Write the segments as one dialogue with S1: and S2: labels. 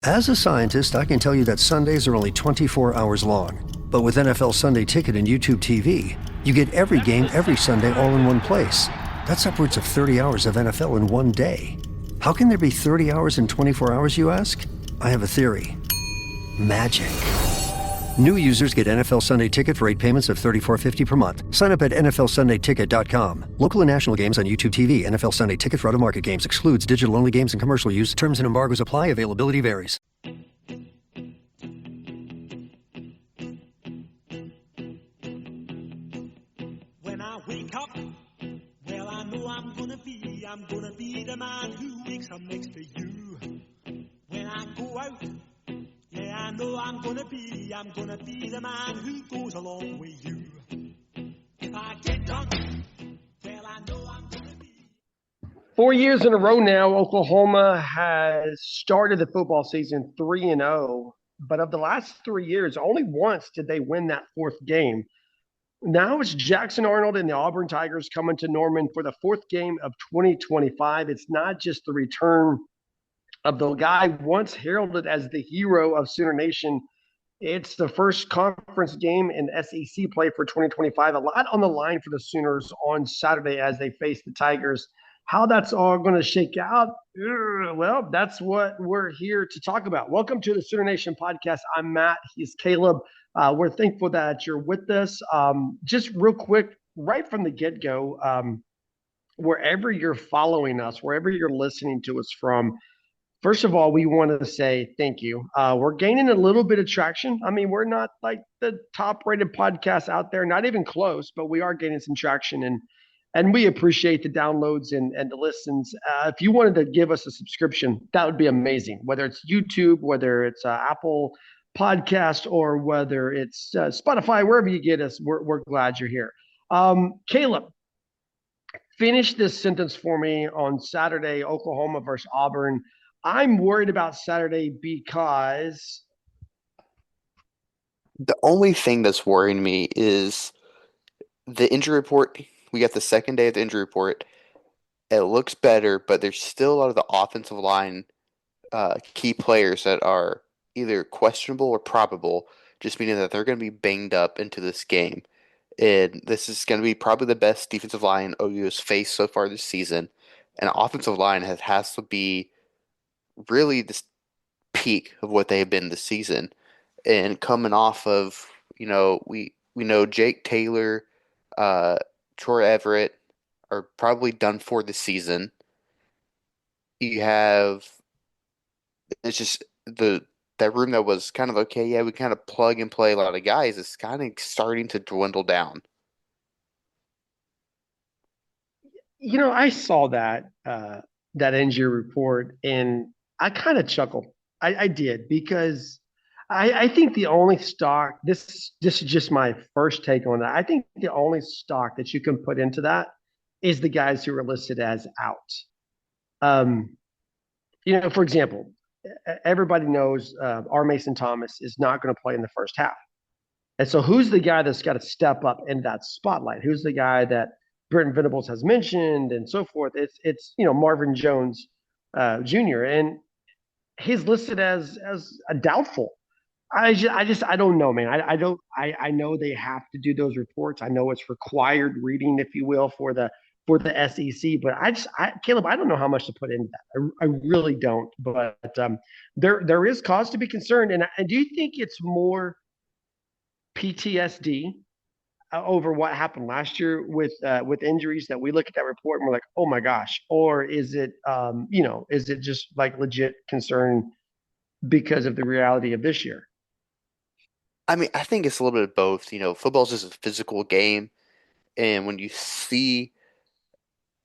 S1: As a scientist, I can tell you that Sundays are only 24 hours long. But with NFL Sunday Ticket and YouTube TV, you get every game every Sunday all in one place. That's upwards of 30 hours of NFL in one day. How can there be 30 hours in 24 hours, you ask? I have a theory. Magic. New users get NFL Sunday Ticket for 8 payments of $34.50 per month. Sign up at NFLSundayTicket.com. Local and national games on YouTube TV. NFL Sunday Ticket for out-of-market games excludes digital-only games and commercial use. Terms and embargoes apply. Availability varies.
S2: When I wake up, well, I know I'm gonna be the man who wakes up next to you. When I go out, yeah, I know I'm gonna be the man who goes along with you. If I get drunk, well, I know I'm gonna be.
S3: 4 years in a row now, Oklahoma has started the football season 3-0, but of the last 3 years, only once did they win that fourth game. Now it's Jackson Arnold and the Auburn Tigers coming to Norman for the fourth game of 2025. It's not just the return of the guy once heralded as the hero of Sooner Nation. It's the first conference game in SEC play for 2025. A lot on the line for the Sooners on Saturday as they face the Tigers. How that's all going to shake out, well, that's what we're here to talk about. Welcome to the Sooner Nation podcast. I'm Matt. He's Caleb. We're thankful that you're with us. Just real quick, right from the get-go, wherever you're following us, wherever you're listening to us from, first of all, we want to say thank you. We're gaining a little bit of traction. I mean, we're not like the top-rated podcast out there, not even close, but we are gaining some traction, and we appreciate the downloads and the listens. If you wanted to give us a subscription, that would be amazing. Whether it's YouTube, whether it's Apple Podcast, or whether it's Spotify, wherever you get us, we're glad you're here. Caleb, finish this sentence for me on Saturday, Oklahoma versus Auburn. I'm worried about Saturday because
S4: The only thing that's worrying me is the injury report. We got the second day of the injury report. It looks better, but there's still a lot of the offensive line key players that are either questionable or probable, just meaning that they're going to be banged up into this game. And this is going to be probably the best defensive line OU has faced so far this season. And offensive line has to be really this peak of what they have been this season. And coming off of, we know Jake Taylor, Troy Everett are probably done for the season. You have it's just that room that was kind of okay, yeah, we kind of plug and play a lot of guys. It's kind of starting to dwindle down.
S3: I saw that injury report and I kind of chuckled. I did because I think the only stock this is just my first take on that. I think the only stock that you can put into that is the guys who are listed as out. Um, for example, everybody knows R. Mason Thomas is not going to play in the first half. And so who's the guy that's got to step up in that spotlight? Who's the guy that Brent Venables has mentioned and so forth? It's Marvin Jones Jr. and he's listed as a doubtful. I don't know, man. I know they have to do those reports. I know it's required reading, if you will, for the SEC. But Caleb, I don't know how much to put into that. I really don't. But there is cause to be concerned. And do you think it's more PTSD over what happened last year with injuries that we look at that report and we're like, oh my gosh, or is it is it just like legit concern because of the reality of this year?
S4: I mean, I think it's a little bit of both. Football's just a physical game, and when you see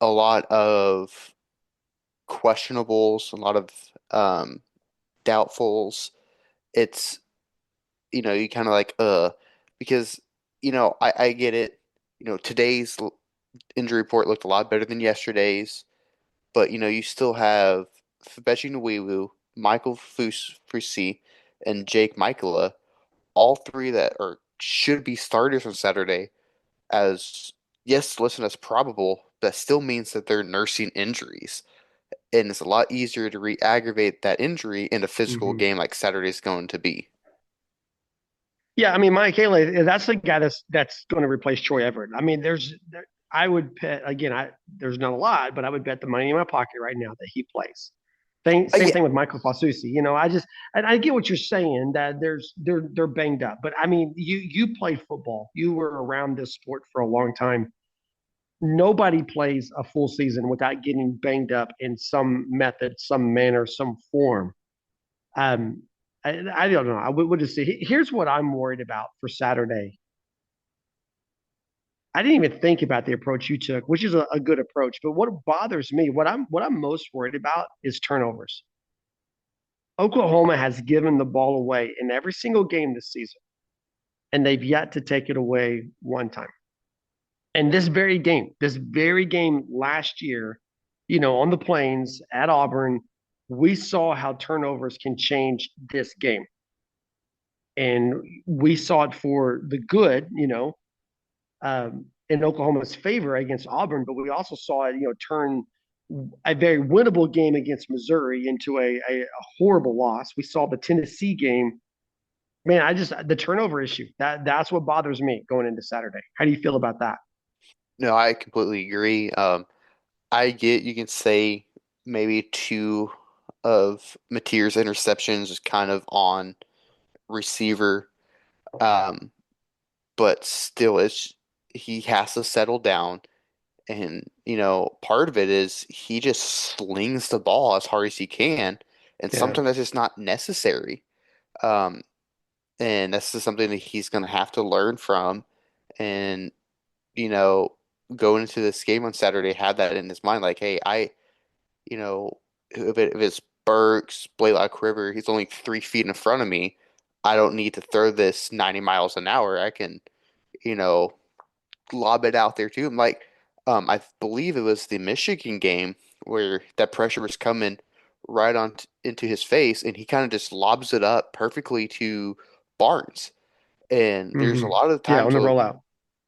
S4: a lot of questionables, a lot of doubtfuls, it's you kind of like because I get it. Today's injury report looked a lot better than yesterday's, but you still have Febechi Nwewu, Michael Fusi, and Jake Michaela, all three that are should be starters on Saturday. As yes, listen as probable, that still means that they're nursing injuries. and it's a lot easier to re-aggravate that injury in a physical
S3: Mhm.
S4: game like Saturday's going to be.
S3: Yeah, I mean, Mike Haley, that's the guy that's going to replace Troy Everett. I mean, I would bet again. There's not a lot, but I would bet the money in my pocket right now that he plays. Same
S4: Yeah,
S3: thing with Michael Fasusi. And I get what you're saying that they're banged up, but I mean, you played football. You were around this sport for a long time. Nobody plays a full season without getting banged up in some method, some manner, some form. Um, I don't know. We'll just see. Here's what I'm worried about for Saturday. I didn't even think about the approach you took, which is a good approach. But what bothers me, what I'm most worried about is turnovers. Oklahoma has given the ball away in every single game this season, and they've yet to take it away one time. And this very game last year, on the plains at Auburn, we saw how turnovers can change this game. And we saw it for the good, in Oklahoma's favor against Auburn, but we also saw it, turn a very winnable game against Missouri into a horrible loss. We saw the Tennessee game. Man, the turnover issue that's what bothers me going into Saturday. How do you feel about that?
S4: no, I completely agree. I get you can say maybe two of Mateer's interceptions is kind of on receiver, um, but still, he has to settle down. And, part of it is he just slings the ball as hard as he can, and
S3: Yeah.
S4: sometimes that's just not necessary. Um, and that's just something that he's going to have to learn from. And, you know, going into this game on Saturday, have that in his mind, like, hey, you know, if it's Burks, Blaylock River, he's only 3 feet in front of me. I don't need to throw this 90 miles an hour. I can, you know, lob it out there too. I'm like, I believe it was the Michigan game where that pressure was coming right on into his face, and he kind of just lobs it up perfectly to Barnes. And there's a
S3: Mm-hmm.
S4: lot of
S3: Yeah,
S4: times
S3: on the
S4: where
S3: rollout.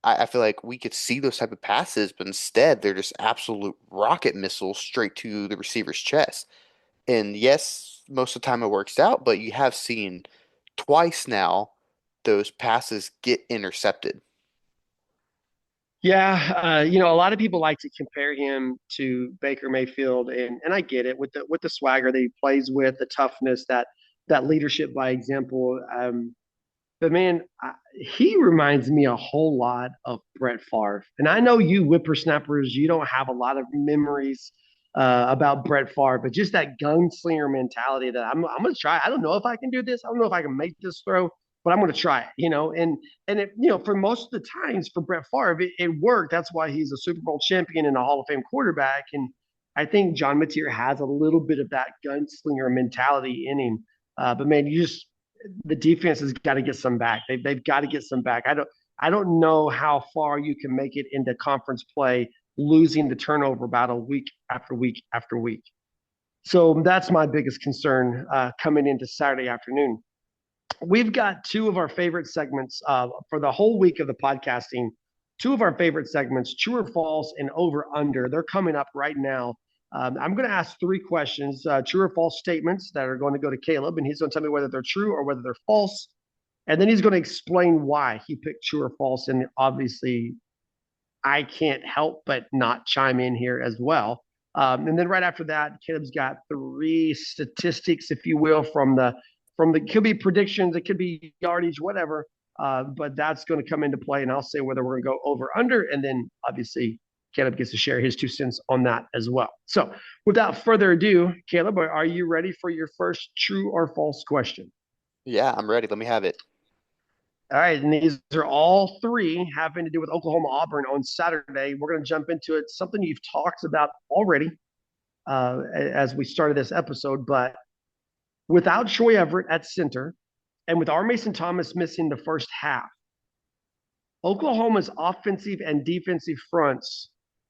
S4: I feel like we could see those type of passes, but instead they're just absolute rocket missiles straight to the receiver's chest. And yes, most of the time it works out, but you have seen twice now those passes get intercepted.
S3: Yeah, a lot of people like to compare him to Baker Mayfield, and I get it with the swagger that he plays with, the toughness, that leadership by example. But man, he reminds me a whole lot of Brett Favre. And I know you whippersnappers, you don't have a lot of memories about Brett Favre, but just that gunslinger mentality that I'm going to try. I don't know if I can do this. I don't know if I can make this throw, but I'm going to try it. And for most of the times for Brett Favre, it worked. That's why he's a Super Bowl champion and a Hall of Fame quarterback. And I think John Mateer has a little bit of that gunslinger mentality in him. But man, the defense has got to get some back. They've got to get some back. I don't know how far you can make it into conference play losing the turnover battle week after week after week. So that's my biggest concern coming into Saturday afternoon. We've got two of our favorite segments for the whole week of the podcasting. Two of our favorite segments, true or false and over under. They're coming up right now. I'm going to ask three questions, true or false statements that are going to go to Caleb, and he's going to tell me whether they're true or whether they're false. And then he's going to explain why he picked true or false. And obviously, I can't help but not chime in here as well. And then right after that, Caleb's got three statistics, if you will, from the could be predictions, it could be yardage, whatever. But that's going to come into play, and I'll say whether we're going to go over under, and then obviously Caleb gets to share his 2 cents on that as well. So without further ado, Caleb, are you ready for your first true or false question?
S4: Yeah, I'm ready. Let me have it.
S3: All right, and these are all three having to do with Oklahoma Auburn on Saturday. We're going to jump into it. Something you've talked about already as we started this episode, but without Troy Everett at center and with R. Mason Thomas missing the first half, Oklahoma's offensive and defensive fronts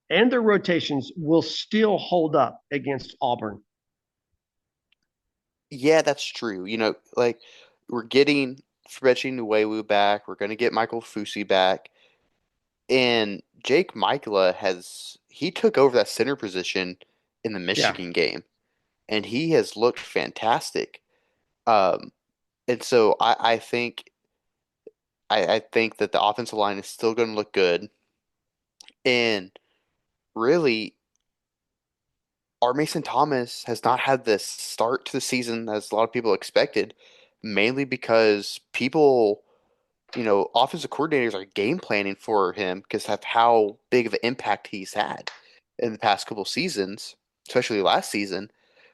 S3: and their rotations will still hold up against Auburn.
S4: Yeah, that's true. Like we're getting Fetching Nuewu back. We're going to get Michael Fusi back. And Jake Michaela he took over that center position in the
S3: Yeah.
S4: Michigan game, and he has looked fantastic. Um, and so I think that the offensive line is still going to look good. And really, our Mason Thomas has not had this start to the season as a lot of people expected, mainly because people, offensive coordinators are game planning for him because of how big of an impact he's had in the past couple seasons, especially last season.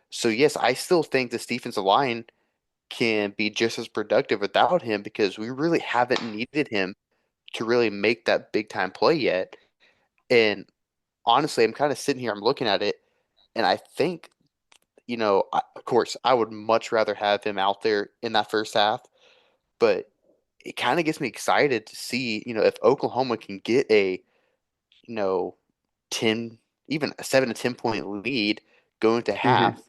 S4: So yes, I still think this defensive line can be just as productive without him because we really haven't needed him to really make that big time play yet. And honestly, I'm kind of sitting here, I'm looking at it, and I think, of course, I would much rather have him out there in that first half, but it kind of gets me excited to see, if Oklahoma can get a, you know, 10, even a 7 to 10 point lead going to
S3: Hmm.
S4: half,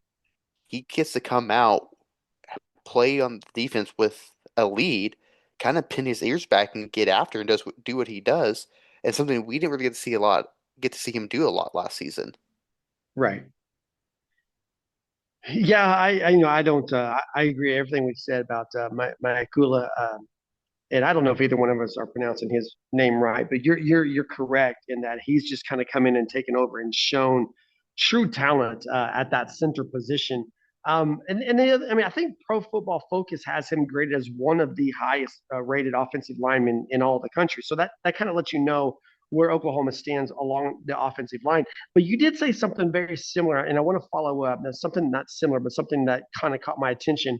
S4: he gets to come out, play on the defense with a lead, kind of pin his ears back and get after and do what he does, and something we didn't really get to see him do a lot last season.
S3: Right. Yeah, I don't. I agree everything we said about my Akula. And I don't know if either one of us are pronouncing his name right, but you're correct in that he's just kind of come in and taken over and shown true talent at that center position. I mean, I think Pro Football Focus has him graded as one of the highest rated offensive linemen in all of the country. So that kind of lets you know where Oklahoma stands along the offensive line. But you did say something very similar, and I want to follow up. That's something not similar, but something that kind of caught my attention.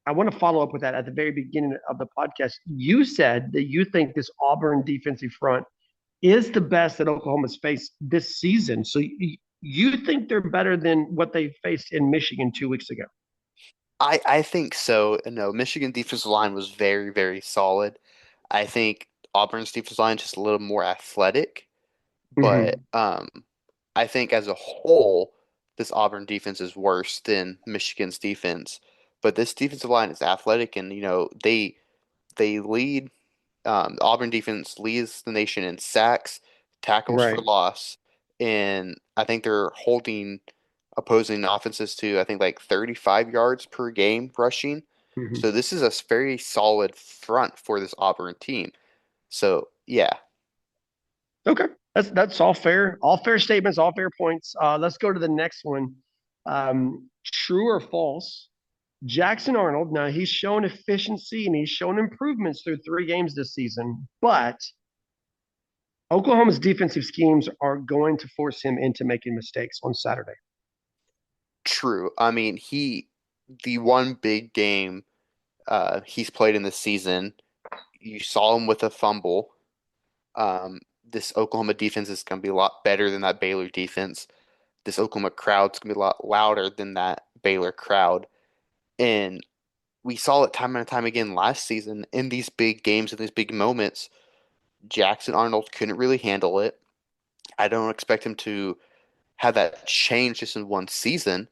S3: I want to follow up with that at the very beginning of the podcast. You said that you think this Auburn defensive front is the best that Oklahoma's faced this season. So you think they're better than what they faced in Michigan 2 weeks ago?
S4: I think so. No, Michigan defensive line was very, very solid. I think Auburn's defensive line is just a little more athletic, but
S3: Mm-hmm.
S4: I think as a whole, this Auburn defense is worse than Michigan's defense. But this defensive line is athletic, and they lead. The Auburn defense leads the nation in sacks, tackles for
S3: Right.
S4: loss, and I think they're holding opposing offenses to I think like 35 yards per game rushing.
S3: Mm-hmm.
S4: So this is a very solid front for this Auburn team. So yeah,
S3: Okay. That's all fair statements, all fair points. Let's go to the next one. True or false? Jackson Arnold. Now he's shown efficiency and he's shown improvements through 3 games this season, but Oklahoma's defensive schemes are going to force him into making mistakes on Saturday.
S4: true. I mean, the one big game he's played in this season, you saw him with a fumble. This Oklahoma defense is going to be a lot better than that Baylor defense. This Oklahoma crowd's going to be a lot louder than that Baylor crowd. And we saw it time and time again last season in these big games, in these big moments. Jackson Arnold couldn't really handle it. I don't expect him to have that change just in one season,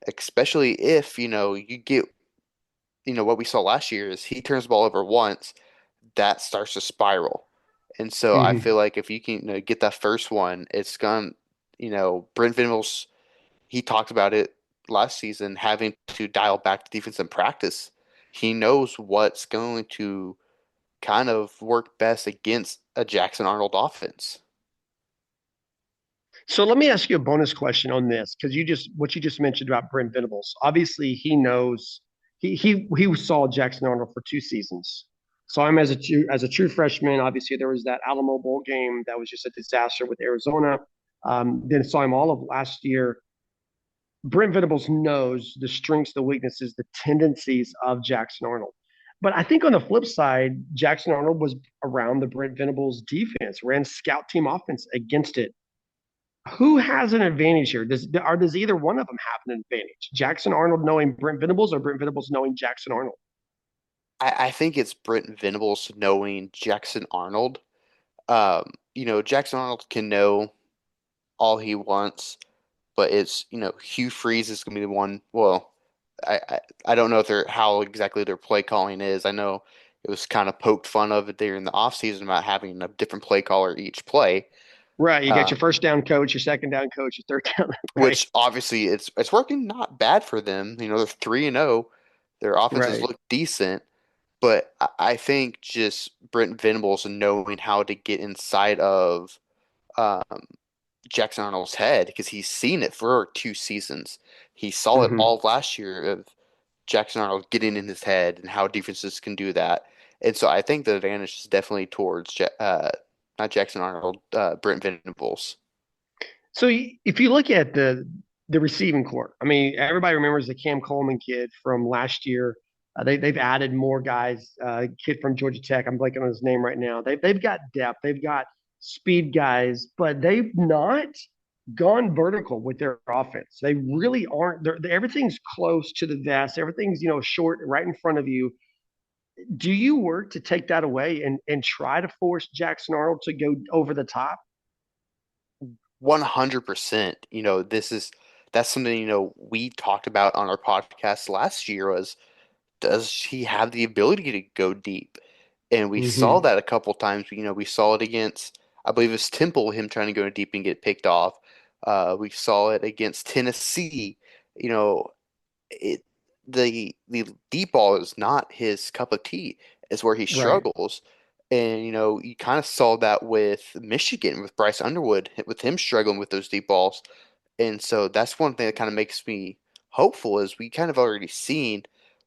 S4: especially if, you get, what we saw last year is he turns the ball over once, that starts to spiral. And so I
S3: Mm-hmm.
S4: feel like if you can, get that first one, it's gone, Brent Venables, he talked about it last season, having to dial back the defense in practice. He knows what's going to kind of work best against a Jackson Arnold offense.
S3: So let me ask you a bonus question on this because what you just mentioned about Brent Venables. Obviously, he knows he saw Jackson Arnold for 2 seasons. So I'm as a true freshman. Obviously, there was that Alamo Bowl game that was just a disaster with Arizona. Then saw him all of last year. Brent Venables knows the strengths, the weaknesses, the tendencies of Jackson Arnold. But I think on the flip side, Jackson Arnold was around the Brent Venables defense, ran scout team offense against it. Who has an advantage here? Does either one of them have an advantage? Jackson Arnold knowing Brent Venables or Brent Venables knowing Jackson Arnold?
S4: I think it's Brent Venables knowing Jackson Arnold. Jackson Arnold can know all he wants, but it's, Hugh Freeze is going to be the one. Well, I don't know if they're how exactly their play calling is. I know it was kind of poked fun of it there in the offseason about having a different play caller each play.
S3: Right. You got your
S4: Um,
S3: first down coach, your second down coach, your third down. Right.
S4: which obviously it's working not bad for them. They're 3-0. Their offenses
S3: Right.
S4: look decent, but I think just Brent Venables and knowing how to get inside of um, Jackson Arnold's head because he's seen it for 2 seasons. He saw it
S3: Hmm.
S4: all last year of Jackson Arnold getting in his head and how defenses can do that. And so I think the advantage is definitely towards not Jackson Arnold, Brent Venables.
S3: So if you look at the receiving court, I mean, everybody remembers the Cam Coleman kid from last year. They've added more guys. Kid from Georgia Tech, I'm blanking on his name right now. They've got depth. They've got speed guys, but they've not gone vertical with their offense. They really aren't. Everything's close to the vest. Everything's short, right in front of you. Do you work to take that away and try to force Jackson Arnold to go over the top?
S4: 100%. That's something, we talked about on our podcast last year was does he have the ability to go deep? And we saw
S3: Hmm.
S4: that a couple times. We saw it against, I believe it's Temple, him trying to go deep and get picked off. We saw it against Tennessee. You know, it the deep ball is not his cup of tea. It's where he
S3: Right.
S4: struggles. And you kind of saw that with Michigan with Bryce Underwood, with him struggling with those deep balls. And so that's one thing that kind of makes me hopeful is we kind of already seen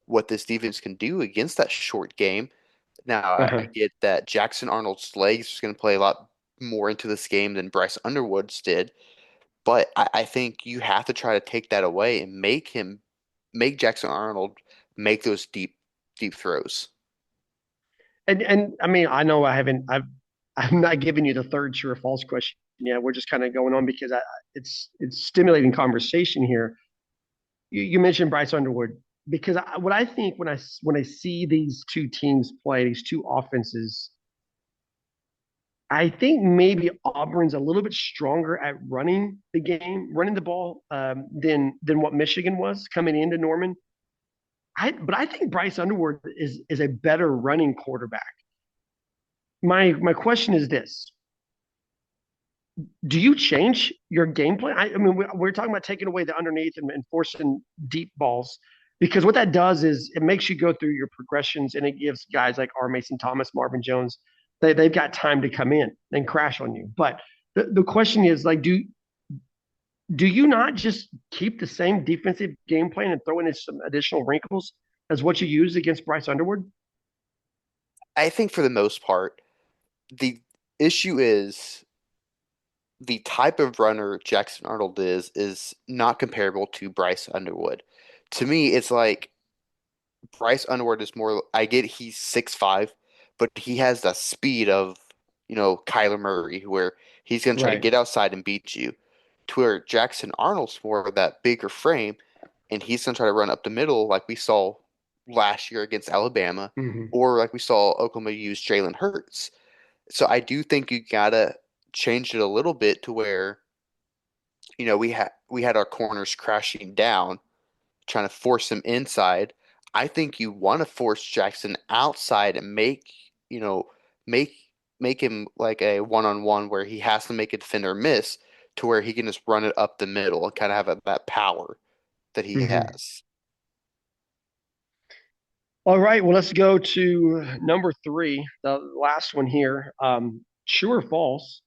S4: what this defense can do against that short game. Now I
S3: Uh-huh.
S4: get that Jackson Arnold's legs is going to play a lot more into this game than Bryce Underwood's did, but I think you have to try to take that away and make Jackson Arnold make those deep throws.
S3: And I mean, I know I'm not giving you the third true or false question. Yeah, we're just kind of going on because it's stimulating conversation here. You mentioned Bryce Underwood because what I think when I see these two teams play, these two offenses, I think maybe Auburn's a little bit stronger at running the game, running the ball than what Michigan was coming into Norman. But I think Bryce Underwood is a better running quarterback. My question is this: do you change your game plan? I mean, we're talking about taking away the underneath and forcing deep balls because what that does is it makes you go through your progressions and it gives guys like R. Mason Thomas, Marvin Jones, they've got time to come in and crash on you. But the question is like, do you not just keep the same defensive game plan and throw in some additional wrinkles as what you used against Bryce Underwood?
S4: I think for the most part, the issue is the type of runner Jackson Arnold is not comparable to Bryce Underwood. To me, it's like Bryce Underwood is more. I get he's 6'5", but he has the speed of Kyler Murray, where he's going to try to
S3: Right.
S4: get outside and beat you. To where Jackson Arnold's more of that bigger frame, and he's going to try to run up the middle like we saw last year against Alabama,
S3: Mm-hmm.
S4: or like we saw Oklahoma use Jalen Hurts. So I do think you gotta change it a little bit to where we had our corners crashing down, trying to force him inside. I think you want to force Jackson outside and you know, make make him like a one-on-one where he has to make a defender miss to where he can just run it up the middle and kind of have that power that he
S3: Mm-hmm.
S4: has.
S3: All right, well, let's go to number three, the last one here. True or false?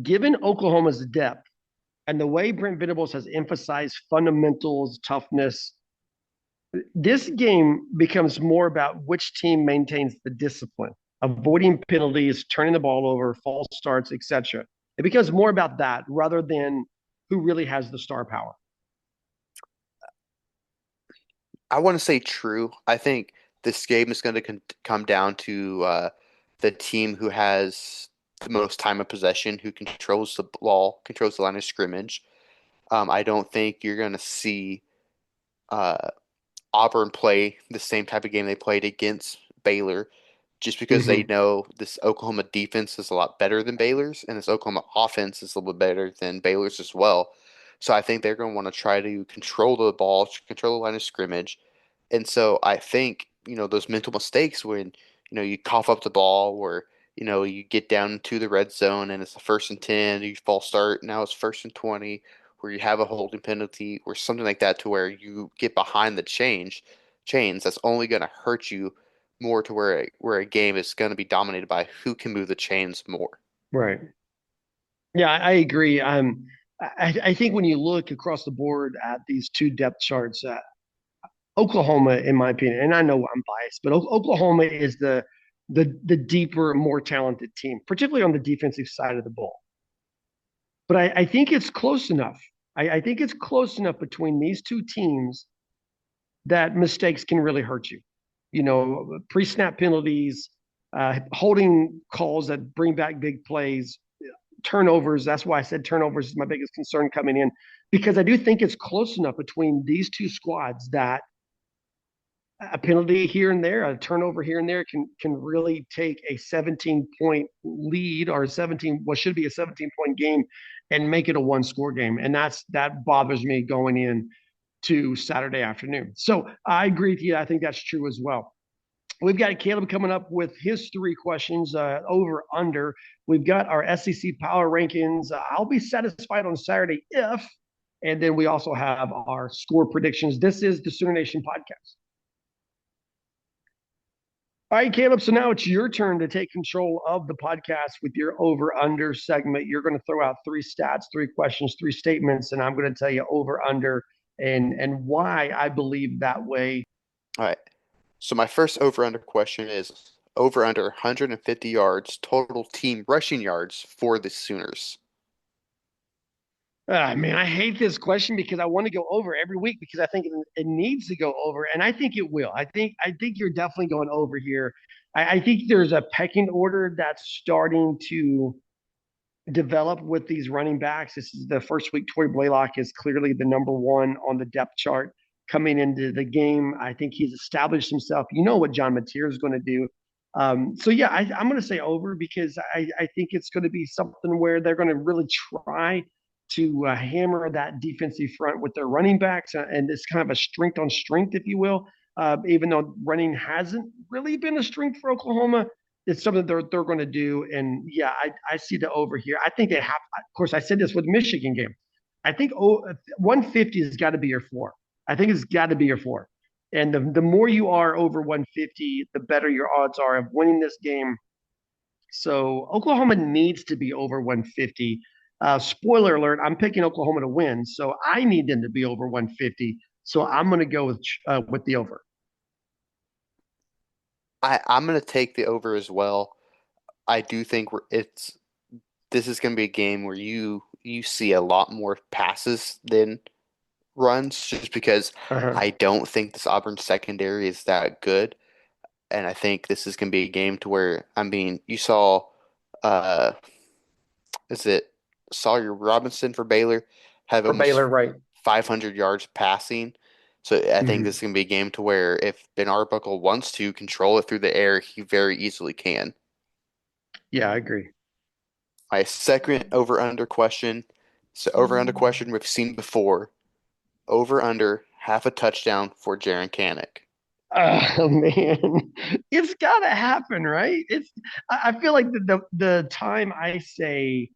S3: Given Oklahoma's depth and the way Brent Venables has emphasized fundamentals, toughness, this game becomes more about which team maintains the discipline, avoiding penalties, turning the ball over, false starts, etc. It becomes more about that rather than who really has the star power.
S4: I want to say true. I think this game is going to come down to the team who has the most time of possession, who controls the ball, controls the line of scrimmage. I don't think you're going to see uh, Auburn play the same type of game they played against Baylor, just because they
S3: Mm-hmm.
S4: know this Oklahoma defense is a lot better than Baylor's, and this Oklahoma offense is a little bit better than Baylor's as well. So I think they're going to want to try to control the ball, control the line of scrimmage. And so I think, those mental mistakes when, you cough up the ball or you get down to the red zone and it's a 1st and 10, you false start, now it's 1st and 20, where you have a holding penalty or something like that to where you get behind the chains, that's only going to hurt you more to where a game is going to be dominated by who can move the chains more.
S3: Right. Yeah, I agree. I think when you look across the board at these two depth charts, Oklahoma, in my opinion, and I know I'm biased, but Oklahoma is the deeper, more talented team, particularly on the defensive side of the ball. But I think it's close enough. I think it's close enough between these two teams that mistakes can really hurt you. Pre-snap penalties, holding calls that bring back big plays, turnovers. That's why I said turnovers is my biggest concern coming in, because I do think it's close enough between these two squads that a penalty here and there, a turnover here and there can really take a 17-point lead or 17 what should be a 17-point game and make it a one-score game. And that bothers me going in to Saturday afternoon. So I agree with you. I think that's true as well. We've got Caleb coming up with his three questions, over, under. We've got our SEC power rankings. I'll be satisfied on Saturday if, and then we also have our score predictions. This is the Sooner Nation podcast. All right, Caleb. So now it's your turn to take control of the podcast with your over under segment. You're going to throw out three stats, three questions, three statements, and I'm going to tell you over under and why I believe that way.
S4: All right. So my first over-under question is over under 150 yards total team rushing yards for the Sooners.
S3: Man, I hate this question because I want to go over every week because I think it needs to go over, and I think it will. I think you're definitely going over here. I think there's a pecking order that's starting to develop with these running backs. This is the first week. Troy Blaylock is clearly the number one on the depth chart coming into the game. I think he's established himself. You know what John Mateer is going to do. So yeah, I'm going to say over because I think it's going to be something where they're going to really try to hammer that defensive front with their running backs, and it's kind of a strength on strength, if you will. Even though running hasn't really been a strength for Oklahoma, it's something they're going to do. And yeah, I see the over here. I think they have. Of course, I said this with Michigan game. I think 150 has got to be your floor. I think it's got to be your floor. And the more you are over 150, the better your odds are of winning this game. So Oklahoma needs to be over 150. Spoiler alert, I'm picking Oklahoma to win, so I need them to be over 150. So I'm going to go with the over.
S4: I'm going to take the over as well. I do think this is going to be a game where you see a lot more passes than runs, just because
S3: Uh-huh.
S4: I don't think this Auburn secondary is that good, and I think this is going to be a game to where you saw, uh, is it Sawyer Robinson for Baylor have
S3: For
S4: almost
S3: Baylor, right?
S4: 500 yards passing. So I think this
S3: Mm-hmm.
S4: is going to be a game to where if Ben Arbuckle wants to control it through the air, he very easily can.
S3: Yeah, I agree.
S4: My second over-under question. So over-under question we've seen before. Over-under half a touchdown for Jaron Kanek.
S3: Oh man, it's got to happen, right? I feel like the time I say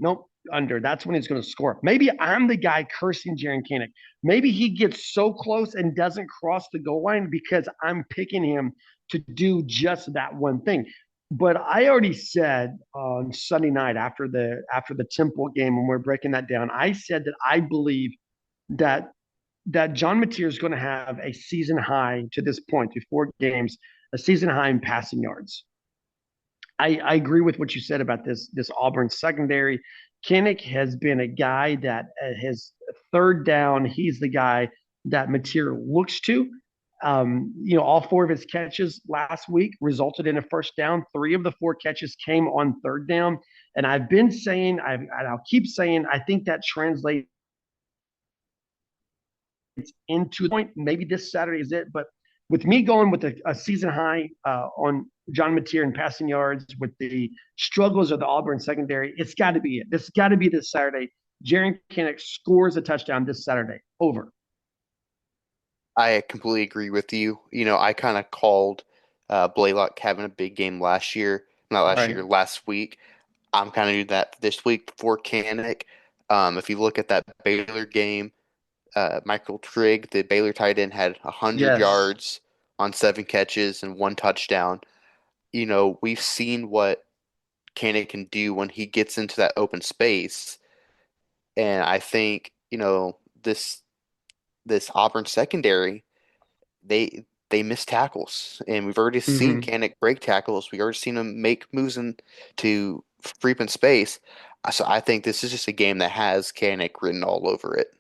S3: nope under, that's when he's going to score. Maybe I'm the guy cursing Jaron Kanek. Maybe he gets so close and doesn't cross the goal line because I'm picking him to do just that one thing. But I already said on Sunday night after the Temple game when we're breaking that down, I said that I believe that John Mateer is going to have a season high to this point through 4 games, a season high in passing yards. I agree with what you said about this Auburn secondary. Kinnick has been a guy that his third down, he's the guy that Mateer looks to. All 4 of his catches last week resulted in a first down. 3 of the 4 catches came on third down. And I've been saying, and I'll keep saying, I think that translates into the point. Maybe this Saturday is it, but with me going with a season high on John Mateer in passing yards, with the struggles of the Auburn secondary, it's got to be it. This got to be this Saturday. Jaron Kinnick scores a touchdown this Saturday. Over.
S4: I completely agree with you. I kind of called Blaylock having a big game last year, not last
S3: Right.
S4: year, last week. I'm kind of doing that this week for Kanik. If you look at that Baylor game, Michael Trigg, the Baylor tight end, had 100
S3: Yes.
S4: yards on 7 catches and 1 touchdown. We've seen what Kanik can do when he gets into that open space, and I think this Auburn secondary, they miss tackles, and we've already seen
S3: Hmm.
S4: Kanik break tackles. We've already seen him make moves into free open space. So I think this is just a game that has Kanik written all over it.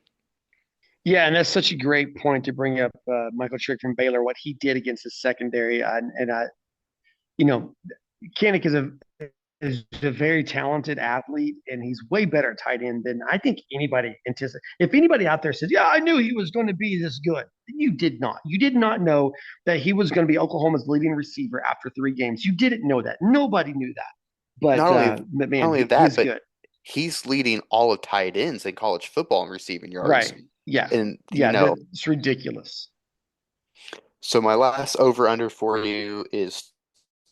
S3: Yeah, and that's such a great point to bring up Michael Trick from Baylor, what he did against the secondary. And I, you know, Kinnick is a very talented athlete, and he's way better at tight end than I think anybody anticipated. If anybody out there says, "Yeah, I knew he was going to be this good," you did not. You did not know that he was going to be Oklahoma's leading receiver after 3 games. You didn't know that. Nobody knew that.
S4: Not only
S3: But
S4: not
S3: man,
S4: only that,
S3: he's
S4: but
S3: good.
S4: he's leading all of tight ends in college football in receiving yards.
S3: Right? Yeah,
S4: And
S3: yeah. That's ridiculous.
S4: so my last over under for you is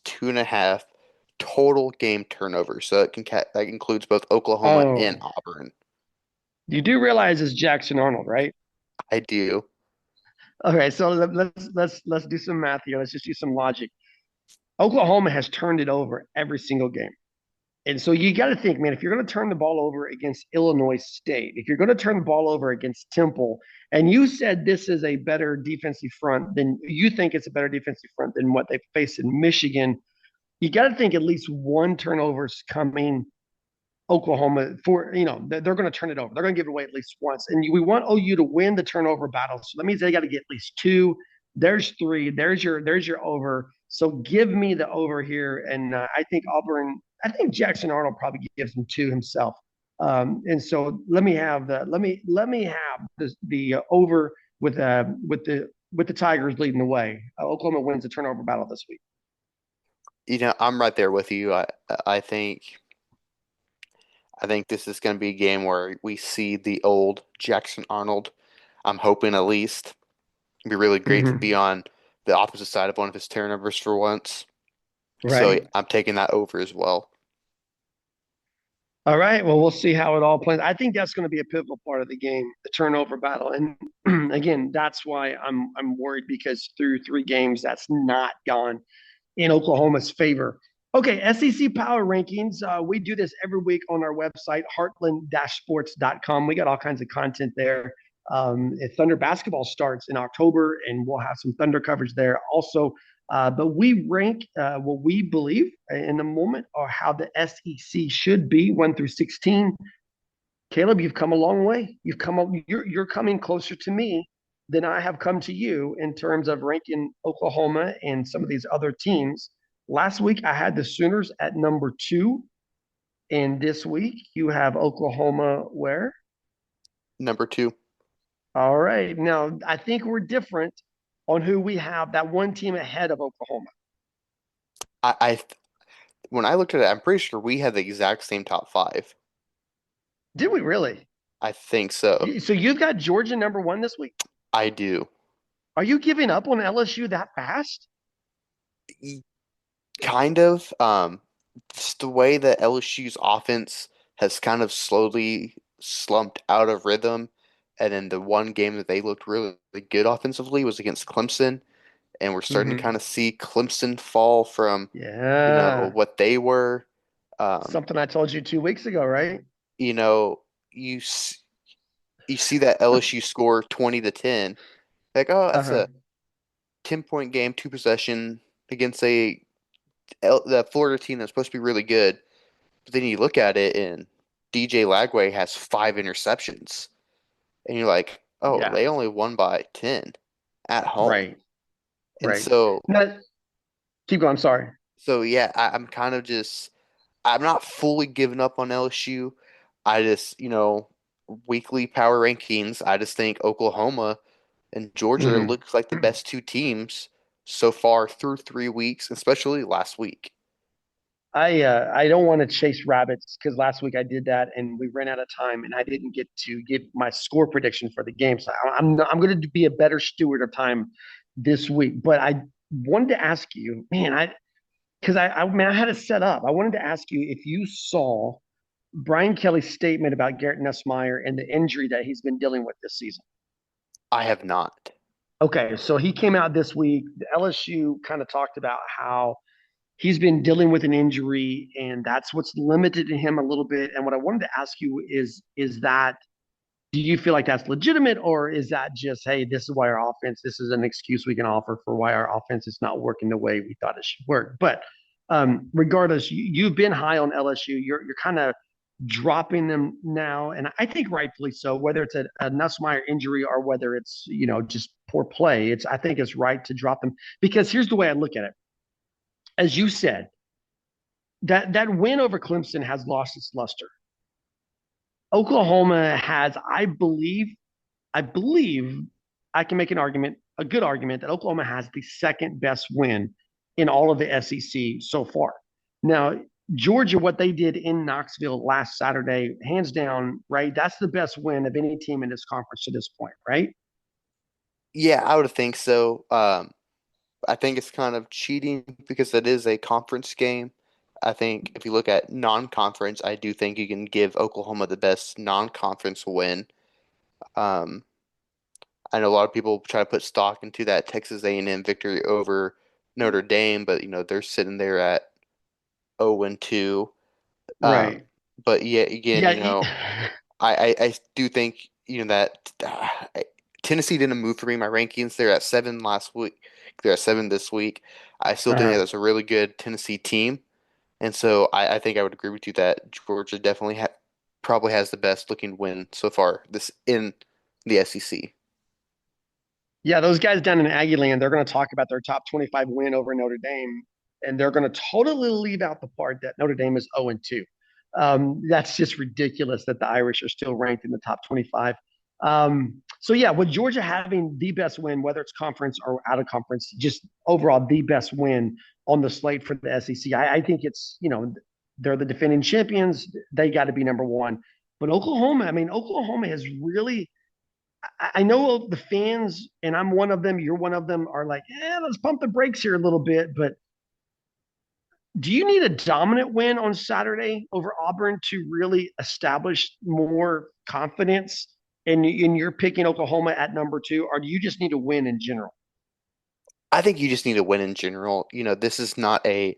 S4: 2.5 total game turnovers. So that includes both Oklahoma and
S3: Oh,
S4: Auburn.
S3: you do realize it's Jackson Arnold, right?
S4: I do.
S3: Okay, so let's do some math here. Let's just do some logic. Oklahoma has turned it over every single game. And so you got to think, man, if you're going to turn the ball over against Illinois State, if you're going to turn the ball over against Temple, and you said this is a better defensive front than you think it's a better defensive front than what they faced in Michigan, you got to think at least one turnover's coming Oklahoma for, they're going to turn it over. They're going to give it away at least once. And we want OU to win the turnover battle. So that means they got to get at least two. There's three. There's your over. So give me the over here. And I think Jackson Arnold probably gives them two himself. And so let me have the over with the Tigers leading the way. Oklahoma wins the turnover battle this week.
S4: I'm right there with you. I think I think this is going to be a game where we see the old Jackson Arnold. I'm hoping at least. It'd be really great to be
S3: Mm-hmm.
S4: on the opposite side of one of his turnovers for once. So yeah,
S3: Right.
S4: I'm taking that over as well.
S3: All right. Well, we'll see how it all plays. I think that's going to be a pivotal part of the game, the turnover battle. And again, that's why I'm worried because through 3 games, that's not gone in Oklahoma's favor. Okay, SEC Power Rankings. We do this every week on our website, heartland-sports.com. We got all kinds of content there. Thunder basketball starts in October, and we'll have some Thunder coverage there also. But we rank what we believe in the moment or how the SEC should be 1 through 16. Caleb, you've come a long way. You're coming closer to me than I have come to you in terms of ranking Oklahoma and some of these other teams. Last week I had the Sooners at number 2, and this week you have Oklahoma where?
S4: Number two,
S3: All right. Now I think we're different on who we have that one team ahead of Oklahoma.
S4: I when I looked at it, I'm pretty sure we had the exact same top five.
S3: Did we really?
S4: I think so.
S3: So you've got Georgia number 1 this week.
S4: I do.
S3: Are you giving up on LSU that fast?
S4: Kind of. Just the way that LSU's offense has kind of slowly slumped out of rhythm. And then the one game that they looked really good offensively was against Clemson. And we're starting to
S3: Mm-hmm.
S4: kind of see Clemson fall from,
S3: Yeah.
S4: what they were. Um,
S3: Something I told you 2 weeks ago, right?
S4: you know, you s- you see that LSU score 20-10. Like, oh, that's
S3: Uh-huh.
S4: a 10-point game, 2 possession against the Florida team that's supposed to be really good. But then you look at it and DJ Lagway has 5 interceptions. And you're like, oh,
S3: Yeah.
S4: they only won by 10 at home.
S3: Right.
S4: And
S3: Right.
S4: so,
S3: No, keep going. I'm sorry.
S4: yeah, I'm kind of I'm not fully giving up on LSU. I just, weekly power rankings, I just think Oklahoma and Georgia
S3: Mhm.
S4: looks like the best two teams so far through 3 weeks, especially last week.
S3: I don't want to chase rabbits because last week I did that and we ran out of time and I didn't get to give my score prediction for the game. So I'm going to be a better steward of time this week. But wanted to ask you, man, I had it set up. I wanted to ask you if you saw Brian Kelly's statement about Garrett Nussmeier and the injury that he's been dealing with this season.
S4: I have not.
S3: Okay, so he came out this week. The LSU kind of talked about how he's been dealing with an injury, and that's what's limited him a little bit. And what I wanted to ask you is that do you feel like that's legitimate, or is that just, hey, this is why our offense, this is an excuse we can offer for why our offense is not working the way we thought it should work? But regardless, you've been high on LSU. You're kind of dropping them now, and I think rightfully so. Whether it's a Nussmeier injury or whether it's just poor play, I think it's right to drop them because here's the way I look at it. As you said, that win over Clemson has lost its luster. Oklahoma has, I believe I can make an argument, a good argument, that Oklahoma has the second best win in all of the SEC so far. Now, Georgia, what they did in Knoxville last Saturday, hands down, right? That's the best win of any team in this conference to this point, right?
S4: Yeah, I would think so. I think it's kind of cheating because it is a conference game. I think if you look at non-conference, I do think you can give Oklahoma the best non-conference win. Um, I know a lot of people try to put stock into that Texas A&M victory over Notre Dame, but they're sitting there at 0 and 2. Um,
S3: Right.
S4: but yeah, again,
S3: Yeah.
S4: I do think that Tennessee didn't move for me in my rankings. They're at 7 last week. They're at 7 this week. I still think
S3: uh
S4: that's a really good Tennessee team, and so I think I would agree with you that Georgia definitely probably has the best looking win so far this in the SEC.
S3: Yeah, those guys down in Aggie land, they're going to talk about their top 25 win over Notre Dame, and they're going to totally leave out the part that Notre Dame is 0 and 2. That's just ridiculous that the Irish are still ranked in the top 25. So yeah, with Georgia having the best win, whether it's conference or out of conference, just overall the best win on the slate for the SEC, I think it's they're the defending champions. They got to be number one. But Oklahoma, I mean, Oklahoma has really I know the fans, and I'm one of them, you're one of them, are like, let's pump the brakes here a little bit. But do you need a dominant win on Saturday over Auburn to really establish more confidence in your picking Oklahoma at number two, or do you just need to win in general?
S4: I think you just need to win in general. This is not a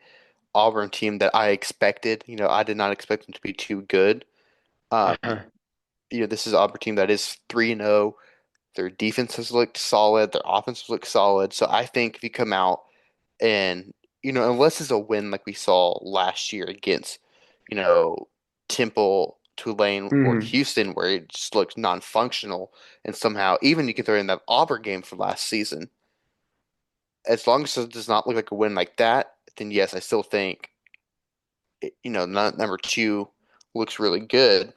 S4: Auburn team that I expected. I did not expect them to be too good. Um,
S3: Uh-huh.
S4: this is an Auburn team that is 3-0. Their defense has looked solid. Their offense has looked solid. So I think if you come out and, unless it's a win like we saw last year against, you know, Temple, Tulane, or
S3: Mm-hmm.
S4: Houston, where it just looked non-functional, and somehow even you can throw in that Auburn game from last season. As long as it does not look like a win like that, then yes, I still think, number two looks really good.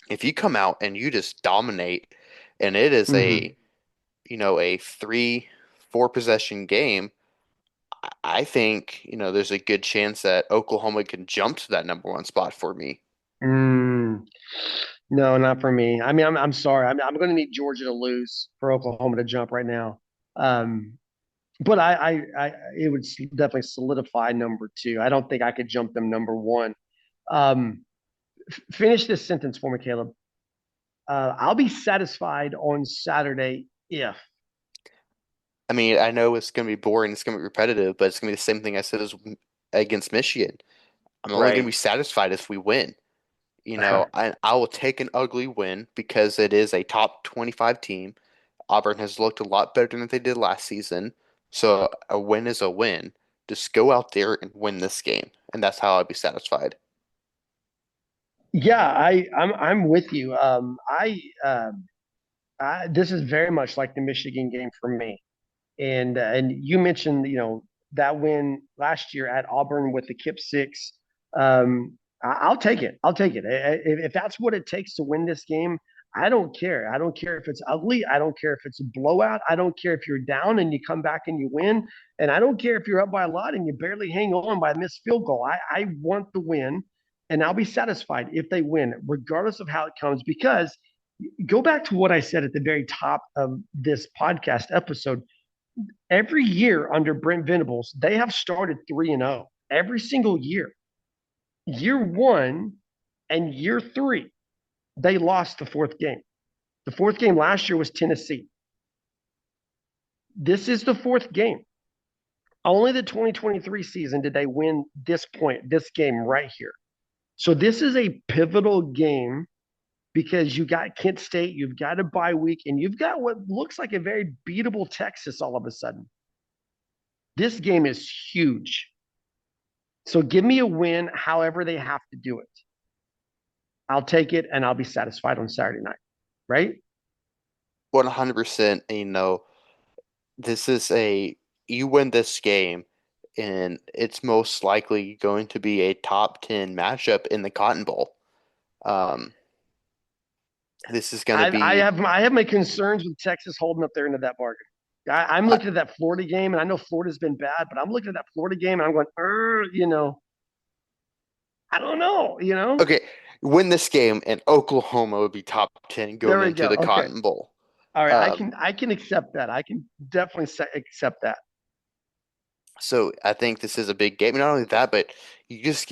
S4: If you come out and you just dominate, and it is
S3: Mm-hmm.
S4: a 3-4 possession game, I think, there's a good chance that Oklahoma can jump to that number one spot for me.
S3: Mm. No, not for me. I mean, I'm sorry. I'm going to need Georgia to lose for Oklahoma to jump right now. Um, but it would definitely solidify number two. I don't think I could jump them number one. Um, Finish this sentence for me, Caleb. I'll be satisfied on Saturday if.
S4: I mean, I know it's going to be boring, it's going to be repetitive, but it's going to be the same thing I said as against Michigan. I'm only going to be
S3: Right.
S4: satisfied if we win.
S3: Uh-huh.
S4: I will take an ugly win because it is a top 25 team. Auburn has looked a lot better than they did last season. So a win is a win. Just go out there and win this game. And that's how I'd be satisfied.
S3: Yeah, I'm with you. This is very much like the Michigan game for me. And you mentioned that win last year at Auburn with the Kip Six. I'll take it. I'll take it. If that's what it takes to win this game, I don't care. I don't care if it's ugly. I don't care if it's a blowout. I don't care if you're down and you come back and you win. And I don't care if you're up by a lot and you barely hang on by a missed field goal. I want the win, and I'll be satisfied if they win, regardless of how it comes. Because go back to what I said at the very top of this podcast episode. Every year under Brent Venables, they have started 3-0 every single year. Year one and year three, they lost the fourth game. The fourth game last year was Tennessee. This is the fourth game. Only the 2023 season did they win this game right here. So this is a pivotal game because you got Kent State, you've got a bye week, and you've got what looks like a very beatable Texas all of a sudden. This game is huge. So give me a win however they have to do it. I'll take it and I'll be satisfied on Saturday night, right?
S4: 100%. This is you win this game, and it's most likely going to be a top 10 matchup in the Cotton Bowl. This is going to be.
S3: I have my concerns with Texas holding up there into that bargain. I'm looking at that Florida game, and I know Florida's been bad, but I'm looking at that Florida game, and I'm going, I don't know,
S4: Okay, win this game, and Oklahoma would be top 10 going into the Cotton Bowl.
S3: All right, I can accept that. I can definitely accept that.
S4: So I think this is a big game. Not only that, but this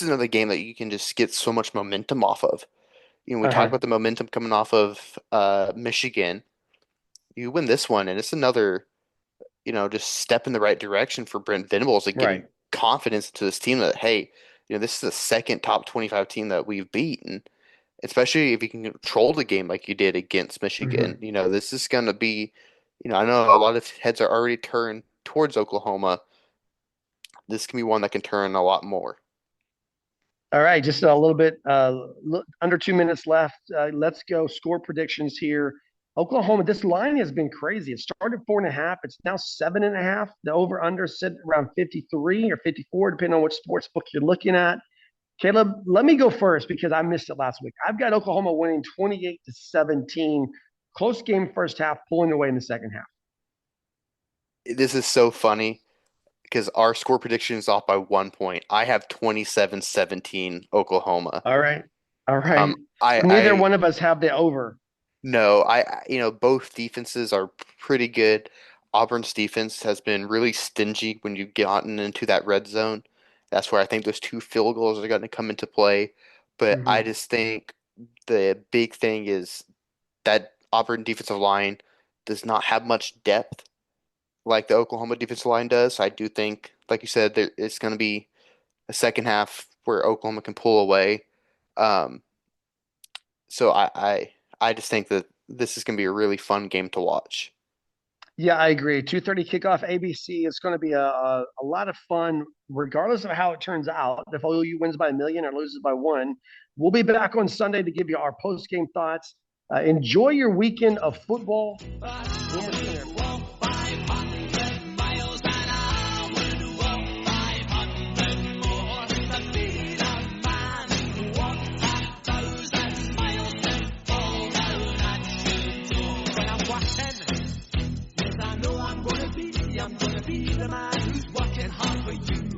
S4: is another game that you can just get so much momentum off of. We talk about the momentum coming off of Michigan. You win this one, and it's another, just step in the right direction for Brent Venables to getting confidence into this team that, hey, this is the second top 25 team that we've beaten, especially if you can control the game like you did against Michigan.
S3: Mm-hmm.
S4: This is going to be, I know a lot of heads are already turned towards Oklahoma. This can be one that can turn a lot more.
S3: All right, just a little bit under 2 minutes left. Let's go score predictions here. Oklahoma, this line has been crazy. It started 4.5. It's now 7.5. The over/under sit around 53 or 54, depending on which sports book you're looking at. Caleb, let me go first because I missed it last week. I've got Oklahoma winning 28-17. Close game first half, pulling away in the second half.
S4: This is so funny because our score prediction is off by 1 point. I have 27-17 Oklahoma.
S3: All right. Neither one of us have the over.
S4: No, both defenses are pretty good. Auburn's defense has been really stingy when you've gotten into that red zone. That's where I think those 2 field goals are going to come into play. But I just think the big thing is that Auburn defensive line does not have much depth like the Oklahoma defensive line does. I do think, like you said, it's going to be a second half where Oklahoma can pull away. So I just think that this is going to be a really fun game to watch.
S3: Yeah, I agree. 2:30 kickoff ABC. It's going to be a lot of fun, regardless of how it turns out. If OU wins by 1 million or loses by 1, we'll be back on Sunday to give you our post-game thoughts. Enjoy your weekend of football.
S2: I'm gonna be the man who's working hard for you.